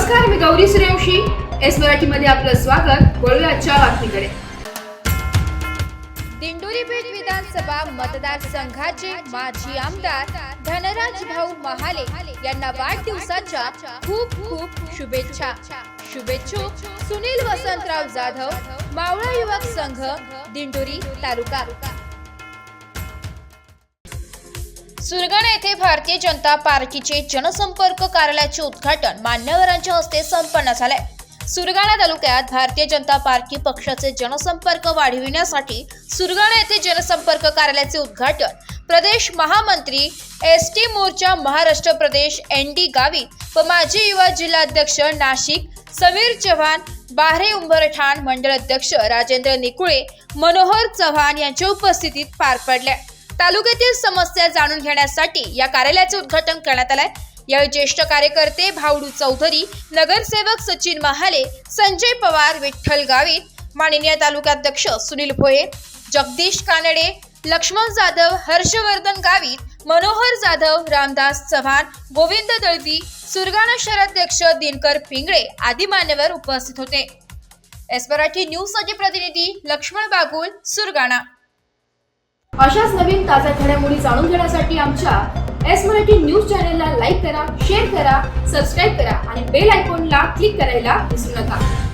नमस्कार, मी गौरी सूर्यवंशी. एस मराठीमध्ये आपलं स्वागत. वळूया आजच्या बातमीकडे. दिंडोरी पेठ विधानसभा मतदारसंघाचे माजी आमदार धनराज भाऊ महाले यांना वाढदिवसाच्या खूप खूप शुभेच्छा. शुभेच्छुक सुनील वसंतराव जाधव, मावळा युवक संघ, दिंडोरी तालुका. सुरगाणा येथे भारतीय जनता पार्टीचे जनसंपर्क कार्यालयाचे उद्घाटन मान्यवरांच्या हस्ते संपन्न झाले. सुरगाणा तालुक्यात भारतीय जनता पार्टी पक्षाचे जनसंपर्क वाढविण्यासाठी सुरगाणा येथे जनसंपर्क कार्यालयाचे उद्घाटन प्रदेश महामंत्री एसटी मोर्चा महाराष्ट्र प्रदेश ND गावित व माजी युवा जिल्हाध्यक्ष नाशिक समीर चव्हाण, बाहरे उंबरठाण मंडळ अध्यक्ष राजेंद्र निकुळे, मनोहर चव्हाण यांच्या उपस्थितीत पार पडले. तालुक्यातील समस्या जाणून घेण्यासाठी या कार्यालयाचे उद्घाटन करण्यात आले. यावेळी ज्येष्ठ कार्यकर्ते भावडू चौधरी, नगरसेवक सचिन महाले, संजय पवार, विठ्ठल गावित, माननीय तालुकाध्यक्ष सुनील भोये, जगदीश कानडे, लक्ष्मण जाधव, हर्षवर्धन गावित, मनोहर जाधव, रामदास चव्हाण, गोविंद दळवी, सुरगाणा शहराध्यक्ष दिनकर पिंगळे आदी मान्यवर उपस्थित होते. एस मराठी न्यूज साठी प्रतिनिधी लक्ष्मण बागुल, सुरगाणा. अशाच नवीन ताज्या घडामोडी जाणून घेण्यासाठी आमच्या एस मराठी न्यूज चॅनलला लाईक करा, शेअर करा, सबस्क्राईब करा आणि बेल आयकॉनला क्लिक करायला विसरू नका.